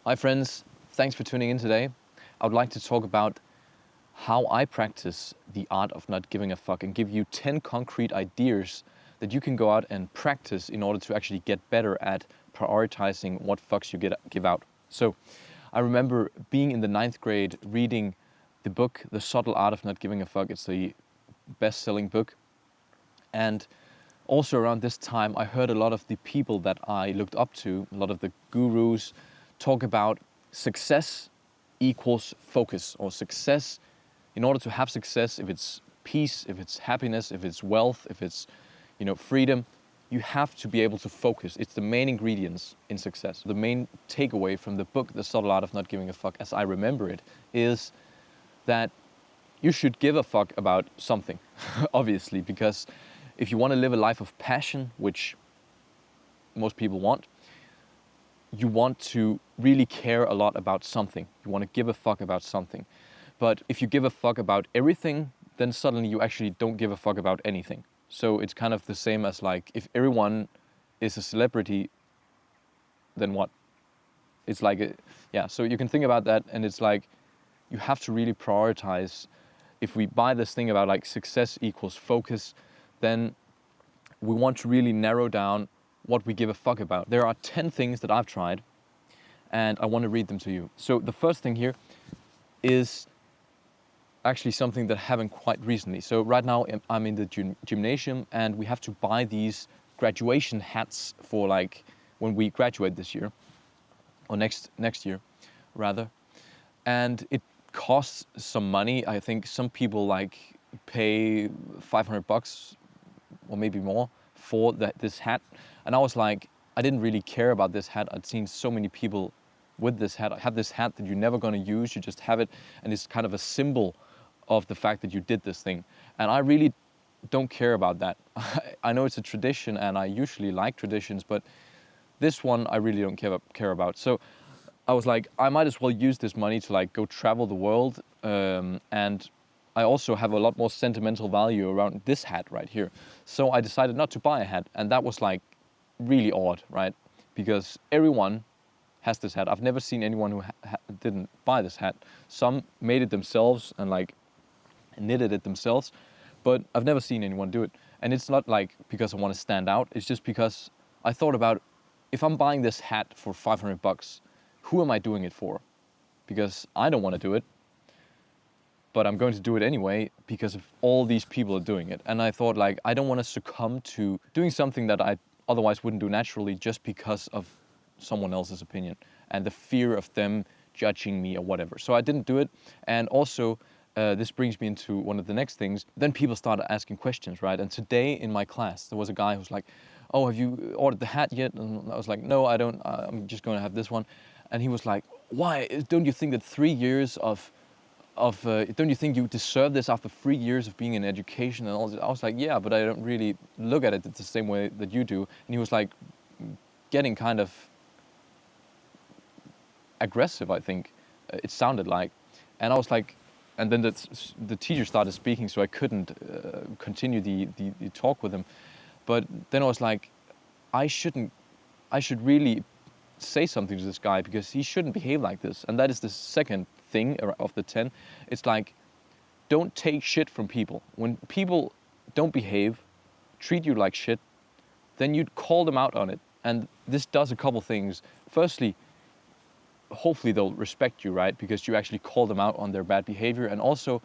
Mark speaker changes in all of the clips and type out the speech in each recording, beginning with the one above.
Speaker 1: Hi friends, thanks for tuning in today. I would like to talk about how I practice the art of not giving a fuck and give you 10 concrete ideas that you can go out and practice in order to actually get better at prioritizing what fucks you give out. So I remember being in the ninth grade reading the book, The Subtle Art of Not Giving a Fuck. It's the best-selling book. And also around this time, I heard a lot of the people that I looked up to, a lot of the gurus, talk about success equals focus, or success. In order to have success, if it's peace, if it's happiness, if it's wealth, if it's freedom, you have to be able to focus. It's the main ingredients in success. The main takeaway from the book, The Subtle Art of Not Giving a Fuck, as I remember it, is that you should give a fuck about something, obviously, because if you want to live a life of passion, which most people want, you want to really care a lot about something. You want to give a fuck about something. But if you give a fuck about everything, then suddenly you actually don't give a fuck about anything. So it's kind of the same as like, if everyone is a celebrity, then what? It's like, so you can think about that, and it's like, you have to really prioritize. If we buy this thing about like success equals focus, then we want to really narrow down what we give a fuck about. There are 10 things that I've tried, and I want to read them to you. So the first thing here is actually something that happened quite recently. So right now I'm in the gymnasium, and we have to buy these graduation hats for like when we graduate this year, or next year rather. And it costs some money. I think some people like pay $500 or maybe more for this hat. And I was like, I didn't really care about this hat. I'd seen so many people with this hat. I have this hat that you're never gonna use, you just have it, and it's kind of a symbol of the fact that you did this thing. And I really don't care about that. I know it's a tradition, and I usually like traditions, but this one I really don't care about. So I was like, I might as well use this money to like go travel the world, and I also have a lot more sentimental value around this hat right here. So I decided not to buy a hat, and that was like really odd, right? Because everyone has this hat. I've never seen anyone who didn't buy this hat. Some made it themselves and like knitted it themselves, but I've never seen anyone do it. And it's not like because I want to stand out. It's just because I thought about, if I'm buying this hat for $500, who am I doing it for? Because I don't want to do it, but I'm going to do it anyway because of all these people are doing it. And I thought, like, I don't want to succumb to doing something that I otherwise wouldn't do naturally just because of someone else's opinion and the fear of them judging me or whatever. So I didn't do it. And also, this brings me into one of the next things. Then people started asking questions, right? And today in my class, there was a guy who's like, oh, have you ordered the hat yet? And I was like, no, I don't. I'm just going to have this one. And he was like, why? Don't you think that 3 years of don't you think you deserve this after 3 years of being in education and all this? I was like, yeah, but I don't really look at it the same way that you do. And he was like getting kind of aggressive, I think it sounded like. And I was like, and then the teacher started speaking, so I couldn't continue the talk with him. But then I was like, I should really say something to this guy, because he shouldn't behave like this. And that is the second thing of the 10. It's like, don't take shit from people. When people don't behave, treat you like shit, then you'd call them out on it. And this does a couple things. Firstly, hopefully they'll respect you, right? Because you actually call them out on their bad behavior. And also,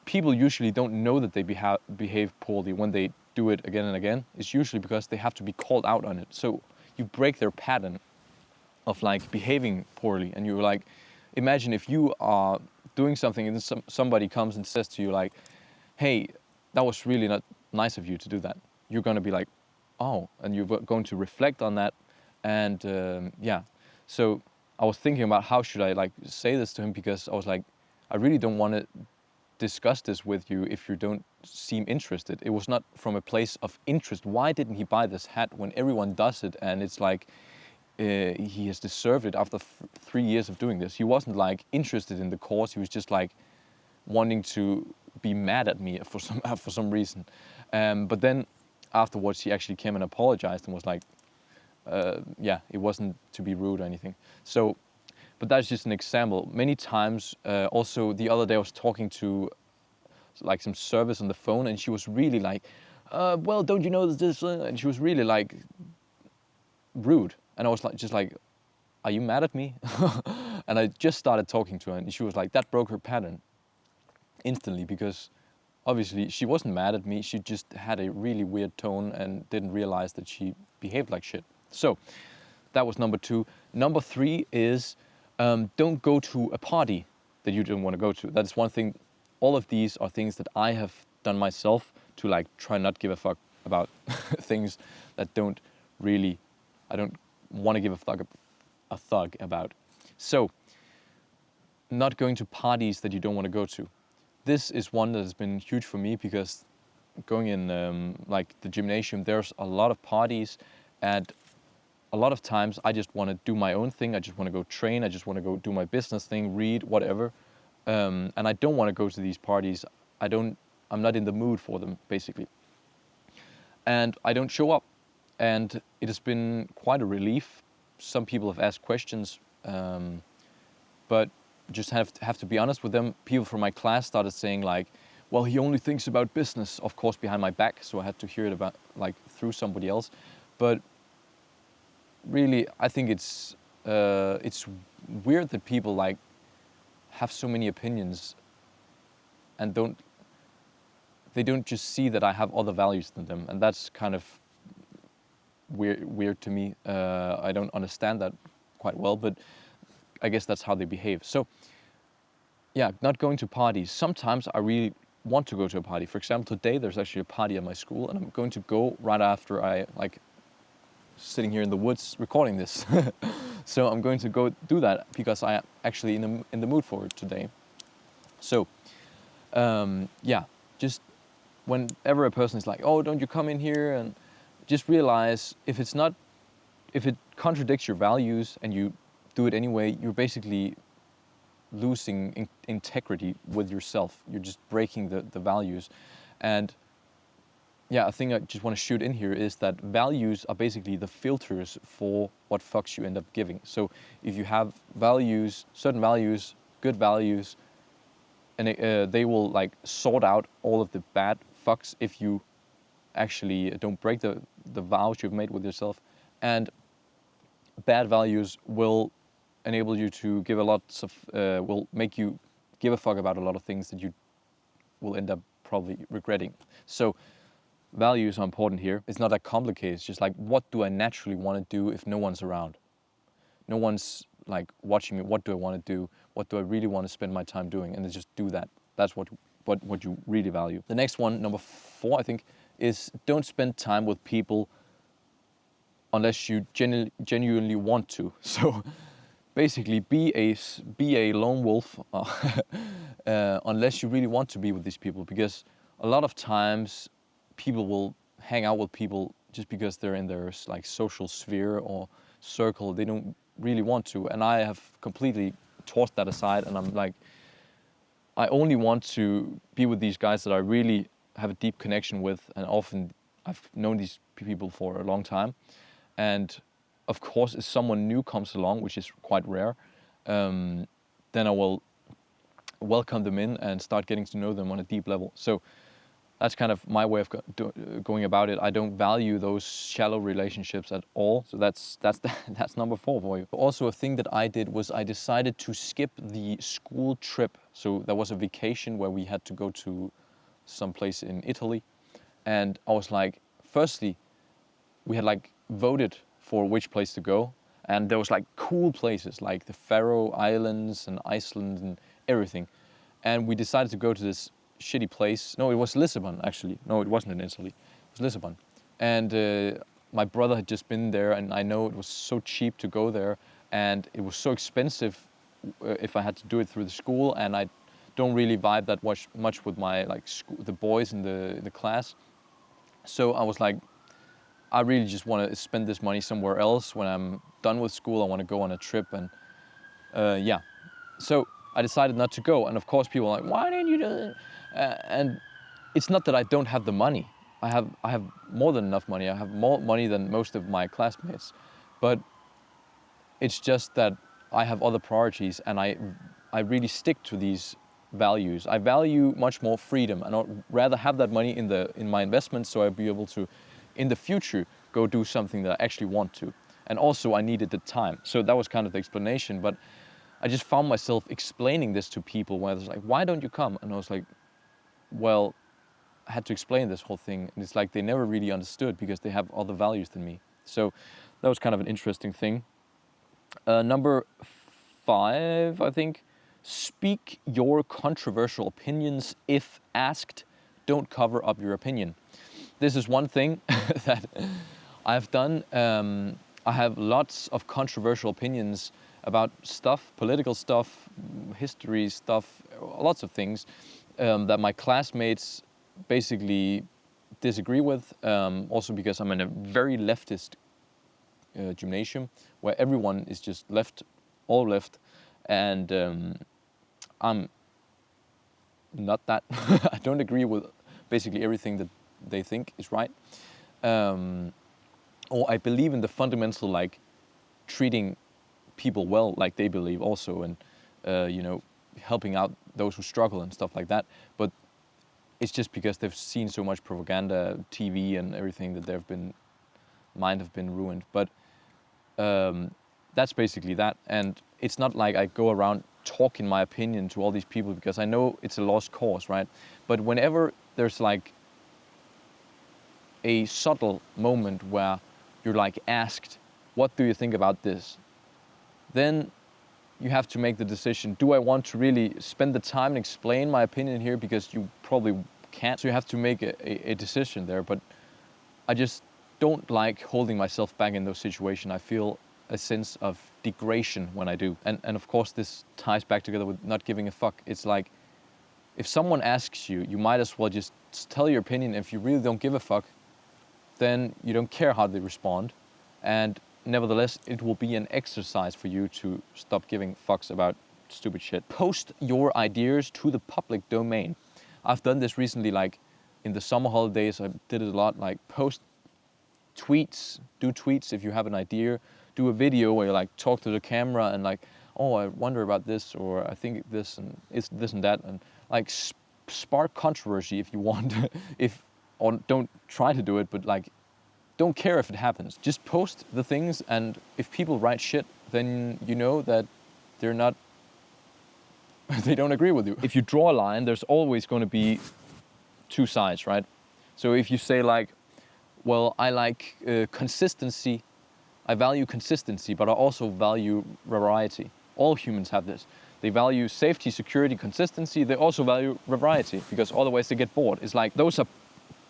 Speaker 1: people usually don't know that they behave poorly when they do it again and again. It's usually because they have to be called out on it. So you break their pattern of like behaving poorly. And you're like, imagine if you are doing something and then somebody comes and says to you like, hey, that was really not nice of you to do that. You're going to be like, oh, and you're going to reflect on that. And so I was thinking about how should I like say this to him, because I was like, I really don't want to discuss this with you if you don't seem interested. It was not from a place of interest. Why didn't he buy this hat when everyone does it? And it's like, he has deserved it after 3 years of doing this. He wasn't like interested in the cause. He was just like wanting to be mad at me for some reason. But then afterwards, he actually came and apologized and was like, yeah, it wasn't to be rude or anything. So, but that's just an example. Many times, also the other day I was talking to like some service on the phone, and she was really like, well, don't you know this? And she was really like rude, and I was like, just like, are you mad at me? And I just started talking to her, and she was like, that broke her pattern instantly, because obviously she wasn't mad at me. She just had a really weird tone and didn't realize that she behaved like shit. So that was number 2. Number 3 is don't go to a party that you don't want to go to. That is one thing. All of these are things that I have done myself to like try not give a fuck about things that I don't want to give a thug about. So not going to parties that you don't want to go to. This is one that has been huge for me, because going in like the gymnasium, there's a lot of parties, and a lot of times I just want to do my own thing. I just want to go train. I just want to go do my business thing, read, whatever. And I don't want to go to these parties. I'm not in the mood for them, basically. And I don't show up. And it has been quite a relief. Some people have asked questions, but just have to be honest with them. People from my class started saying like, well, he only thinks about business, of course, behind my back. So I had to hear it about like through somebody else. But really, I think it's weird that people like have so many opinions and they don't just see that I have other values than them, and that's kind of weird to me. I don't understand that quite well, but I guess that's how they behave. So yeah, not going to parties. Sometimes I really want to go to a party. For example, today there's actually a party at my school, and I'm going to go right after I like sitting here in the woods recording this. So I'm going to go do that because I am actually in the mood for it today. So yeah, just whenever a person is like, oh, don't you come in here, and just realize if it contradicts your values and you do it anyway, you're basically losing integrity with yourself. You're just breaking the values. And yeah, a thing I just want to shoot in here is that values are basically the filters for what fucks you end up giving. So if you have values, certain values, good values, and they will like sort out all of the bad fucks if you actually don't break the vows you've made with yourself. And bad values will enable you to give will make you give a fuck about a lot of things that you will end up probably regretting. So values are important here. It's not that complicated. It's just like, what do I naturally want to do if no one's around? No one's like watching me. What do I want to do? What do I really want to spend my time doing? And then just do that. That's what you really value. The next one, number 4, I think, is don't spend time with people unless you genuinely want to. So basically, be a lone wolf unless you really want to be with these people, because a lot of times people will hang out with people just because they're in their like social sphere or circle. They don't really want to, and I have completely tossed that aside, and I'm like, I only want to be with these guys that I really have a deep connection with, and often I've known these people for a long time. And of course, if someone new comes along, which is quite rare, then I will welcome them in and start getting to know them on a deep level. So that's kind of my way of going about it. I don't value those shallow relationships at all. So that's that's number 4 for you. Also, a thing that I did was I decided to skip the school trip. So there was a vacation where we had to go to some place in Italy, and I was like, firstly, we had like voted for which place to go, and there was like cool places like the Faroe Islands and Iceland and everything, and we decided to go to this shitty place. No, it was Lisbon, actually. No, it wasn't in Italy. It was Lisbon. And my brother had just been there, and I know it was so cheap to go there, and it was so expensive if I had to do it through the school, and I don't really vibe that much with my like the boys in the class. So I was like, I really just want to spend this money somewhere else. When I'm done with school, I want to go on a trip, and yeah. So I decided not to go, and of course people are like, why didn't you do it? And it's not that I don't have the money. I have more than enough money. I have more money than most of my classmates. But it's just that I have other priorities, and I really stick to these values. I value much more freedom, and I'd rather have that money in my investments, so I'd be able to, in the future, go do something that I actually want to. And also, I needed the time. So that was kind of the explanation. But I just found myself explaining this to people where it's like, why don't you come? And I was like, well, I had to explain this whole thing. And it's like they never really understood because they have other values than me. So that was kind of an interesting thing. Number 5, I think, speak your controversial opinions if asked. Don't cover up your opinion. This is one thing that I've done. I have lots of controversial opinions about stuff, political stuff, history stuff, lots of things that my classmates basically disagree with. Also because I'm in a very leftist gymnasium where everyone is just left, all left, and I'm not that. I don't agree with basically everything that they think is right. Or I believe in the fundamental, like, treating people well like they believe also, and helping out those who struggle and stuff like that. But it's just because they've seen so much propaganda, TV and everything, that mind have been ruined. But that's basically that. And it's not like I go around talking my opinion to all these people because I know it's a lost cause, right? But whenever there's like a subtle moment where you're like asked, what do you think about this? Then you have to make the decision, do I want to really spend the time and explain my opinion here, because you probably can't. So you have to make a decision there. But I just don't like holding myself back in those situations. I feel a sense of degradation when I do. And of course this ties back together with not giving a fuck. It's like, if someone asks you, you might as well just tell your opinion. If you really don't give a fuck, then you don't care how they respond. And nevertheless, it will be an exercise for you to stop giving fucks about stupid shit. Post your ideas to the public domain. I've done this recently, like in the summer holidays, I did it a lot, like post tweets, do tweets if you have an idea, do a video where you like talk to the camera and like, oh, I wonder about this, or I think this and it's this and that, and like spark controversy if you want, or don't try to do it, but like, don't care if it happens. Just post the things, and if people write shit, then you know that they're not, they don't agree with you. If you draw a line, there's always going to be two sides, right? So if you say like, well, I like consistency, I value consistency, but I also value variety. All humans have this. They value safety, security, consistency. They also value variety, because otherwise they get bored. It's like, those are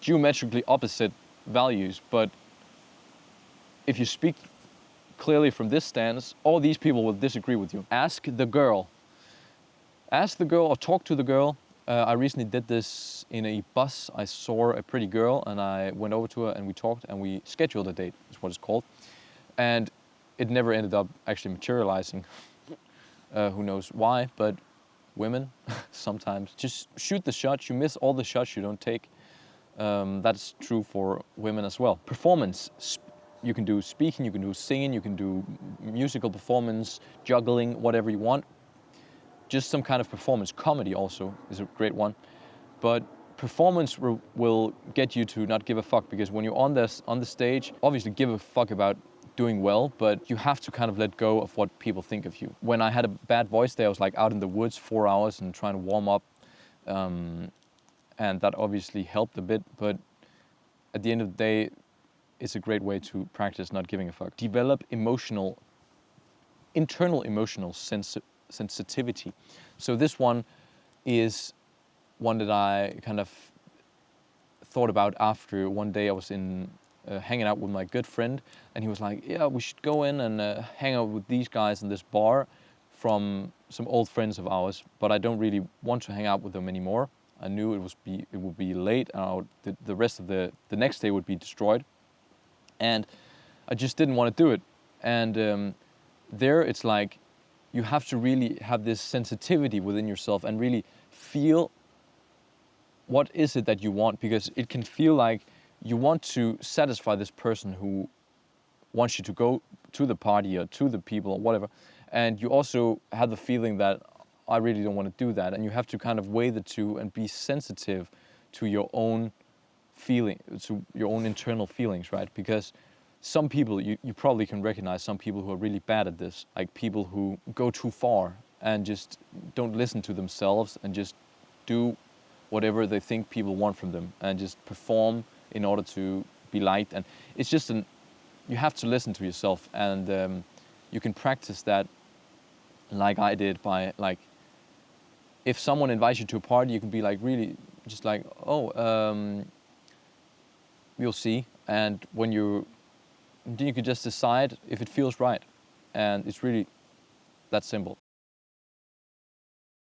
Speaker 1: geometrically opposite values, but if you speak clearly from this stance, all these people will disagree with you. Ask the girl or talk to the girl. I recently did this in a bus. I saw a pretty girl and I went over to her and we talked and we scheduled a date, is what it's called. And it never ended up actually materializing. Who knows why, but women sometimes just shoot the shot. You miss all the shots you don't take. That's true for women as well. Performance. You can do speaking, you can do singing, you can do musical performance, juggling, whatever you want. Just some kind of performance. Comedy also is a great one. But performance will get you to not give a fuck, because when you're on the stage, obviously give a fuck about doing well, but you have to kind of let go of what people think of you. When I had a bad voice day, I was like out in the woods 4 hours and trying to warm up. And that obviously helped a bit, but at the end of the day, it's a great way to practice not giving a fuck. Develop internal emotional sensitivity. So this one is one that I kind of thought about after one day I was hanging out with my good friend, and he was like, yeah, we should go in and hang out with these guys in this bar from some old friends of ours, but I don't really want to hang out with them anymore. I knew it would be late, and the rest of the next day would be destroyed. And I just didn't want to do it. And there it's like, you have to really have this sensitivity within yourself and really feel what is it that you want, because it can feel like you want to satisfy this person who wants you to go to the party or to the people or whatever, and you also have the feeling that I really don't want to do that, and you have to kind of weigh the two and be sensitive to your own feeling, to your own internal feelings, right? Because some people, you probably can recognize some people who are really bad at this, like people who go too far and just don't listen to themselves and just do whatever they think people want from them and just perform in order to be liked. And it's just you have to listen to yourself, and you can practice that like I did by like, if someone invites you to a party, you can be like really just like, oh, we'll see. And when then you can just decide if it feels right. And it's really that simple.